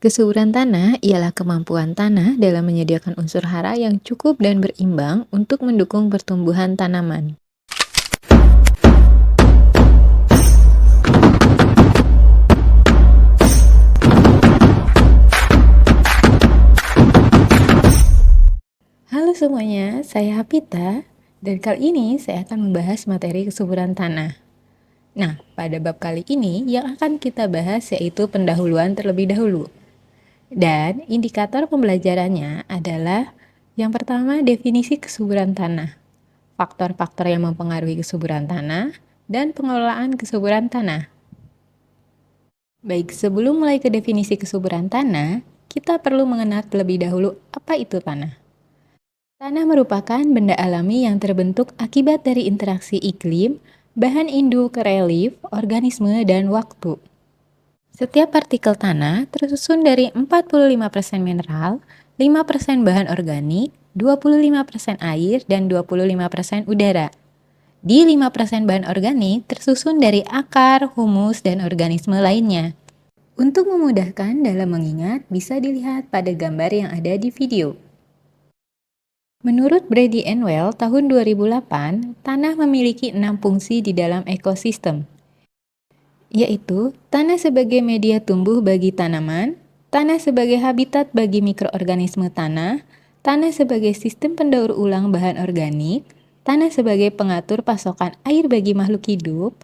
Kesuburan tanah ialah kemampuan tanah dalam menyediakan unsur hara yang cukup dan berimbang untuk mendukung pertumbuhan tanaman. Halo semuanya, saya Hapita, dan kali ini saya akan membahas materi kesuburan tanah. Nah, pada bab kali ini yang akan kita bahas yaitu pendahuluan terlebih dahulu. Dan indikator pembelajarannya adalah yang pertama, definisi kesuburan tanah, faktor-faktor yang mempengaruhi kesuburan tanah, dan pengelolaan kesuburan tanah. Baik, sebelum mulai ke definisi kesuburan tanah, kita perlu mengenal terlebih dahulu apa itu tanah. Tanah merupakan benda alami yang terbentuk akibat dari interaksi iklim, bahan induk, relief, organisme, dan waktu. Setiap partikel tanah tersusun dari 45% mineral, 5% bahan organik, 25% air, dan 25% udara. Di 5% bahan organik tersusun dari akar, humus, dan organisme lainnya. Untuk memudahkan dalam mengingat, bisa dilihat pada gambar yang ada di video. Menurut Brady and Well tahun 2008, tanah memiliki 6 fungsi di dalam ekosistem, yaitu tanah sebagai media tumbuh bagi tanaman, tanah sebagai habitat bagi mikroorganisme tanah, tanah sebagai sistem pendaur ulang bahan organik, tanah sebagai pengatur pasokan air bagi makhluk hidup,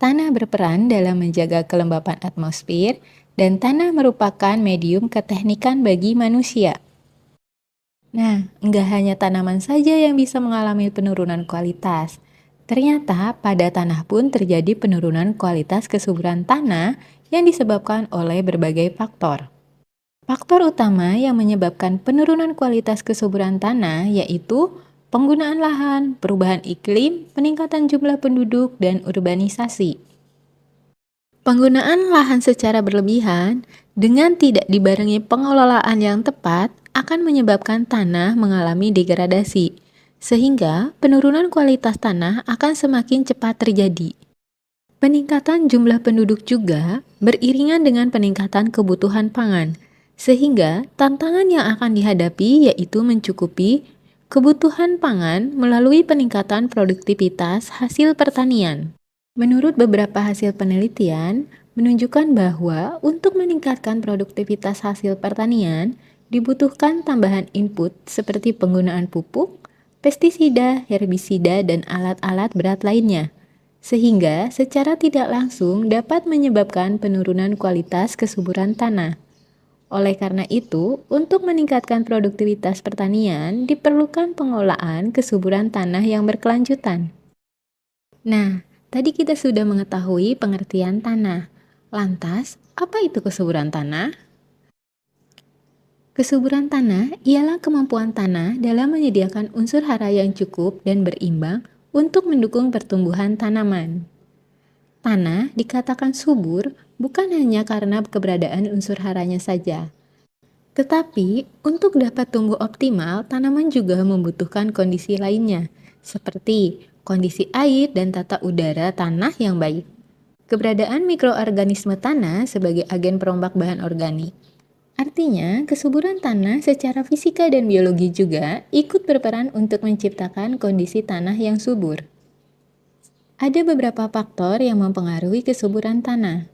tanah berperan dalam menjaga kelembapan atmosfer, dan tanah merupakan medium keteknikan bagi manusia. Nah, nggak hanya tanaman saja yang bisa mengalami penurunan kualitas. Ternyata pada tanah pun terjadi penurunan kualitas kesuburan tanah yang disebabkan oleh berbagai faktor. Faktor utama yang menyebabkan penurunan kualitas kesuburan tanah yaitu penggunaan lahan, perubahan iklim, peningkatan jumlah penduduk, dan urbanisasi. Penggunaan lahan secara berlebihan dengan tidak dibarengi pengelolaan yang tepat akan menyebabkan tanah mengalami degradasi, sehingga penurunan kualitas tanah akan semakin cepat terjadi. Peningkatan jumlah penduduk juga beriringan dengan peningkatan kebutuhan pangan, sehingga tantangan yang akan dihadapi yaitu mencukupi kebutuhan pangan melalui peningkatan produktivitas hasil pertanian. Menurut beberapa hasil penelitian, menunjukkan bahwa untuk meningkatkan produktivitas hasil pertanian, dibutuhkan tambahan input seperti penggunaan pupuk, pestisida, herbisida, dan alat-alat berat lainnya, sehingga secara tidak langsung dapat menyebabkan penurunan kualitas kesuburan tanah. Oleh karena itu, untuk meningkatkan produktivitas pertanian, diperlukan pengelolaan kesuburan tanah yang berkelanjutan. Nah, tadi kita sudah mengetahui pengertian tanah. Lantas, apa itu kesuburan tanah? Kesuburan tanah ialah kemampuan tanah dalam menyediakan unsur hara yang cukup dan berimbang untuk mendukung pertumbuhan tanaman. Tanah dikatakan subur bukan hanya karena keberadaan unsur haranya saja, tetapi untuk dapat tumbuh optimal, tanaman juga membutuhkan kondisi lainnya, seperti kondisi air dan tata udara tanah yang baik. Keberadaan mikroorganisme tanah sebagai agen perombak bahan organik. Artinya, kesuburan tanah secara fisika dan biologi juga ikut berperan untuk menciptakan kondisi tanah yang subur. Ada beberapa faktor yang mempengaruhi kesuburan tanah.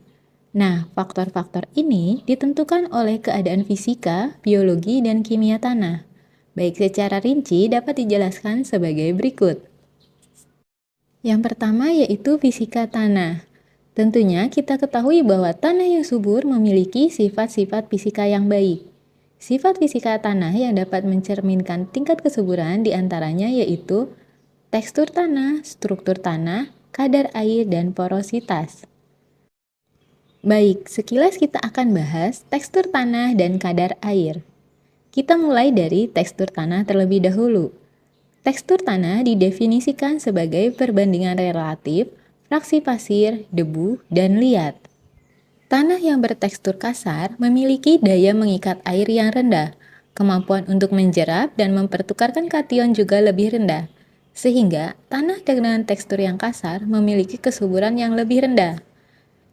Nah, faktor-faktor ini ditentukan oleh keadaan fisika, biologi, dan kimia tanah. Baik secara rinci dapat dijelaskan sebagai berikut. Yang pertama yaitu fisika tanah. Tentunya kita ketahui bahwa tanah yang subur memiliki sifat-sifat fisika yang baik. Sifat fisika tanah yang dapat mencerminkan tingkat kesuburan diantaranya yaitu tekstur tanah, struktur tanah, kadar air, dan porositas. Baik, sekilas kita akan bahas tekstur tanah dan kadar air. Kita mulai dari tekstur tanah terlebih dahulu. Tekstur tanah didefinisikan sebagai perbandingan relatif fraksi pasir, debu, dan liat. Tanah yang bertekstur kasar memiliki daya mengikat air yang rendah, kemampuan untuk menjerap dan mempertukarkan kation juga lebih rendah, sehingga tanah dengan tekstur yang kasar memiliki kesuburan yang lebih rendah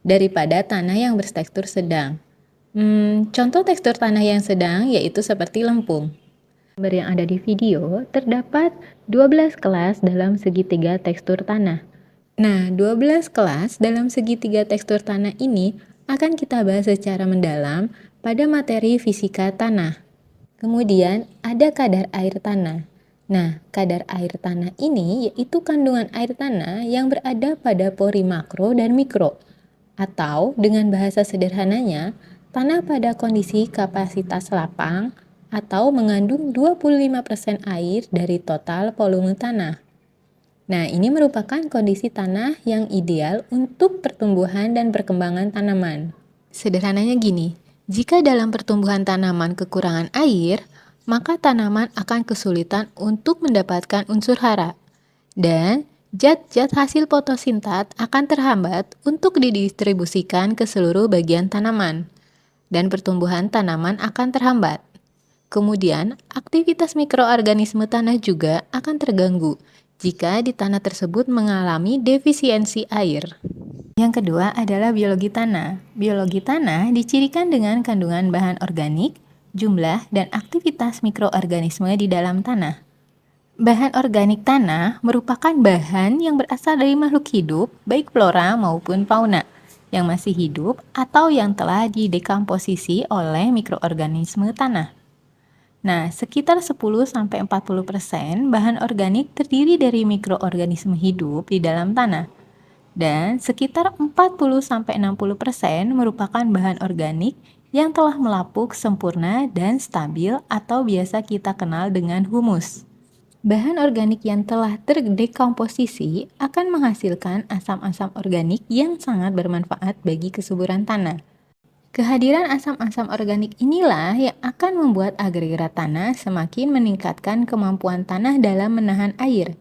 daripada tanah yang bertekstur sedang. Contoh tekstur tanah yang sedang yaitu seperti lempung. Gambar yang ada di video terdapat 12 kelas dalam segitiga tekstur tanah. Nah, 12 kelas dalam segitiga tekstur tanah ini akan kita bahas secara mendalam pada materi fisika tanah. Kemudian ada kadar air tanah. Nah, kadar air tanah ini yaitu kandungan air tanah yang berada pada pori makro dan mikro. Atau dengan bahasa sederhananya, tanah pada kondisi kapasitas lapang atau mengandung 25% air dari total volume tanah. Nah, ini merupakan kondisi tanah yang ideal untuk pertumbuhan dan perkembangan tanaman. Sederhananya gini, jika dalam pertumbuhan tanaman kekurangan air, maka tanaman akan kesulitan untuk mendapatkan unsur hara. Dan zat-zat hasil fotosintat akan terhambat untuk didistribusikan ke seluruh bagian tanaman. Dan pertumbuhan tanaman akan terhambat. Kemudian, aktivitas mikroorganisme tanah juga akan terganggu jika di tanah tersebut mengalami defisiensi air. Yang kedua adalah biologi tanah. Biologi tanah dicirikan dengan kandungan bahan organik, jumlah, dan aktivitas mikroorganisme di dalam tanah. Bahan organik tanah merupakan bahan yang berasal dari makhluk hidup, baik flora maupun fauna, yang masih hidup atau yang telah didekomposisi oleh mikroorganisme tanah. Nah, sekitar 10-40% bahan organik terdiri dari mikroorganisme hidup di dalam tanah. Dan sekitar 40-60% merupakan bahan organik yang telah melapuk sempurna dan stabil atau biasa kita kenal dengan humus. Bahan organik yang telah terdekomposisi akan menghasilkan asam-asam organik yang sangat bermanfaat bagi kesuburan tanah. Kehadiran asam-asam organik inilah yang akan membuat agregat tanah semakin meningkatkan kemampuan tanah dalam menahan air.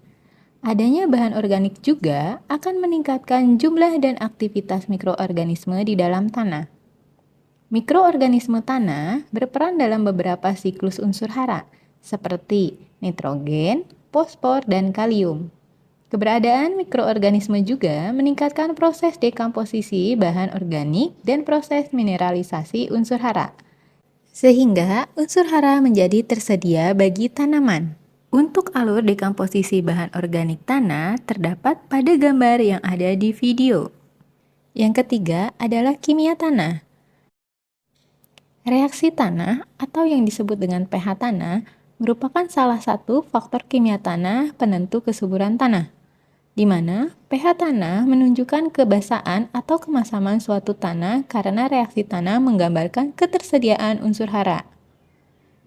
Adanya bahan organik juga akan meningkatkan jumlah dan aktivitas mikroorganisme di dalam tanah. Mikroorganisme tanah berperan dalam beberapa siklus unsur hara, seperti nitrogen, fosfor, dan kalium. Keberadaan mikroorganisme juga meningkatkan proses dekomposisi bahan organik dan proses mineralisasi unsur hara, sehingga unsur hara menjadi tersedia bagi tanaman. Untuk alur dekomposisi bahan organik tanah terdapat pada gambar yang ada di video. Yang ketiga adalah kimia tanah. Reaksi tanah atau yang disebut dengan pH tanah merupakan salah satu faktor kimia tanah penentu kesuburan tanah, di mana pH tanah menunjukkan kebasahan atau kemasaman suatu tanah karena reaksi tanah menggambarkan ketersediaan unsur hara.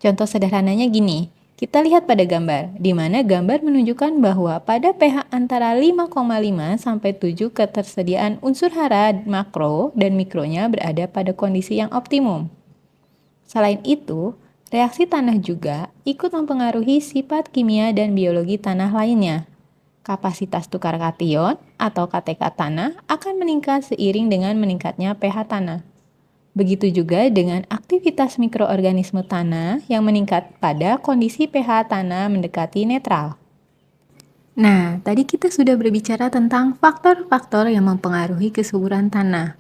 Contoh sederhananya gini, kita lihat pada gambar, di mana gambar menunjukkan bahwa pada pH antara 5,5 sampai 7 ketersediaan unsur hara makro dan mikronya berada pada kondisi yang optimum. Selain itu, reaksi tanah juga ikut mempengaruhi sifat kimia dan biologi tanah lainnya. Kapasitas tukar kation atau KTK tanah akan meningkat seiring dengan meningkatnya pH tanah. Begitu juga dengan aktivitas mikroorganisme tanah yang meningkat pada kondisi pH tanah mendekati netral. Nah, tadi kita sudah berbicara tentang faktor-faktor yang mempengaruhi kesuburan tanah.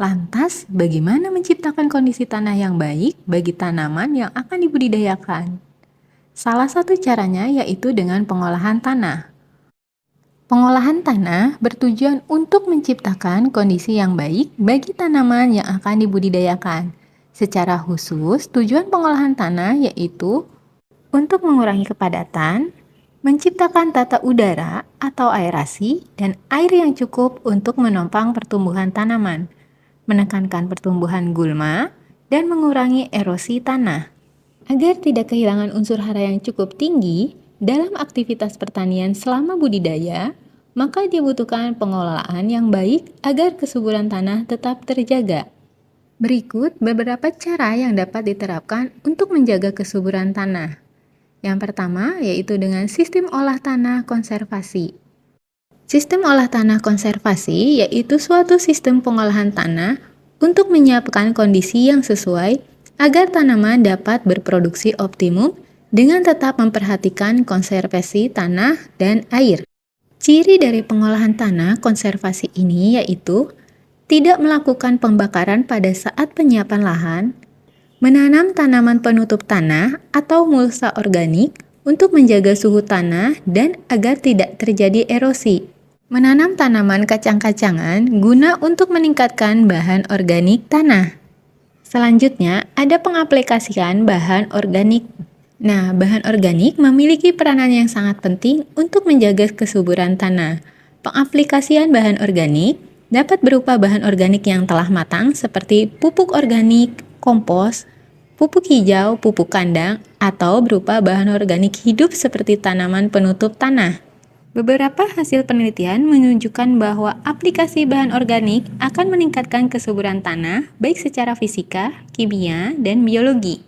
Lantas, bagaimana menciptakan kondisi tanah yang baik bagi tanaman yang akan dibudidayakan? Salah satu caranya yaitu dengan pengolahan tanah. Pengolahan tanah bertujuan untuk menciptakan kondisi yang baik bagi tanaman yang akan dibudidayakan. Secara khusus, tujuan pengolahan tanah yaitu untuk mengurangi kepadatan, menciptakan tata udara atau aerasi, dan air yang cukup untuk menopang pertumbuhan tanaman, menekankan pertumbuhan gulma, dan mengurangi erosi tanah. Agar tidak kehilangan unsur hara yang cukup tinggi dalam aktivitas pertanian selama budidaya, maka dibutuhkan pengelolaan yang baik agar kesuburan tanah tetap terjaga. Berikut beberapa cara yang dapat diterapkan untuk menjaga kesuburan tanah. Yang pertama yaitu dengan sistem olah tanah konservasi. Sistem olah tanah konservasi yaitu suatu sistem pengolahan tanah untuk menyiapkan kondisi yang sesuai agar tanaman dapat berproduksi optimum dengan tetap memperhatikan konservasi tanah dan air. Ciri dari pengolahan tanah konservasi ini yaitu tidak melakukan pembakaran pada saat penyiapan lahan, menanam tanaman penutup tanah atau mulsa organik untuk menjaga suhu tanah dan agar tidak terjadi erosi. Menanam tanaman kacang-kacangan guna untuk meningkatkan bahan organik tanah. Selanjutnya, ada pengaplikasian bahan organik. Nah, bahan organik memiliki peranan yang sangat penting untuk menjaga kesuburan tanah. Pengaplikasian bahan organik dapat berupa bahan organik yang telah matang seperti pupuk organik, kompos, pupuk hijau, pupuk kandang, atau berupa bahan organik hidup seperti tanaman penutup tanah. Beberapa hasil penelitian menunjukkan bahwa aplikasi bahan organik akan meningkatkan kesuburan tanah baik secara fisika, kimia, dan biologi.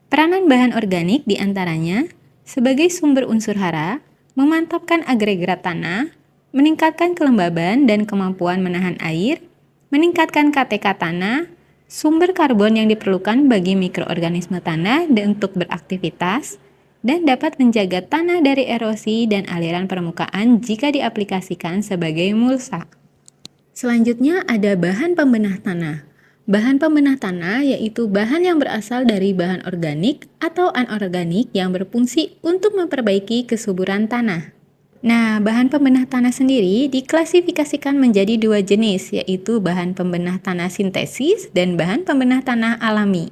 Peranan bahan organik diantaranya sebagai sumber unsur hara, memantapkan agregat tanah, meningkatkan kelembaban dan kemampuan menahan air, meningkatkan KTK tanah, sumber karbon yang diperlukan bagi mikroorganisme tanah dan untuk beraktivitas, dan dapat menjaga tanah dari erosi dan aliran permukaan jika diaplikasikan sebagai mulsa. Selanjutnya ada bahan pembenah tanah. Bahan pembenah tanah yaitu bahan yang berasal dari bahan organik atau anorganik yang berfungsi untuk memperbaiki kesuburan tanah. Nah, bahan pembenah tanah sendiri diklasifikasikan menjadi dua jenis, yaitu bahan pembenah tanah sintesis dan bahan pembenah tanah alami.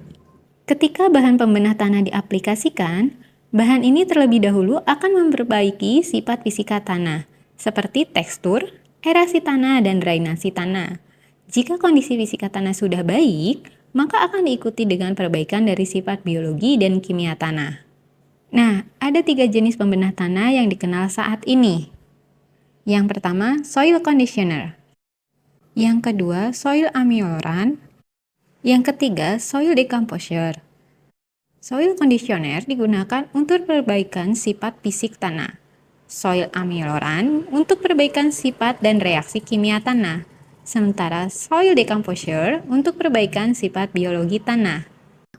Ketika bahan pembenah tanah diaplikasikan, bahan ini terlebih dahulu akan memperbaiki sifat fisika tanah, seperti tekstur, aerasi tanah, dan drainasi tanah. Jika kondisi fisika tanah sudah baik, maka akan diikuti dengan perbaikan dari sifat biologi dan kimia tanah. Nah, ada 3 jenis pembenah tanah yang dikenal saat ini. Yang pertama, soil conditioner. Yang kedua, soil amelioran. Yang ketiga, soil decomposer. Soil conditioner digunakan untuk perbaikan sifat fisik tanah. Soil amelioran untuk perbaikan sifat dan reaksi kimia tanah. Sementara soil decomposer untuk perbaikan sifat biologi tanah.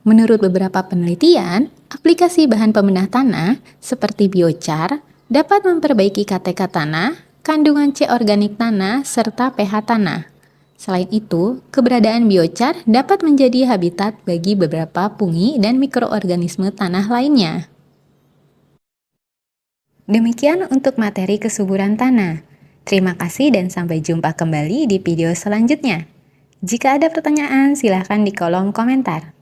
Menurut beberapa penelitian, aplikasi bahan pembenah tanah seperti biochar dapat memperbaiki KTK tanah, kandungan C organik tanah, serta pH tanah. Selain itu, keberadaan biochar dapat menjadi habitat bagi beberapa fungi dan mikroorganisme tanah lainnya. Demikian untuk materi kesuburan tanah. Terima kasih dan sampai jumpa kembali di video selanjutnya. Jika ada pertanyaan, silakan di kolom komentar.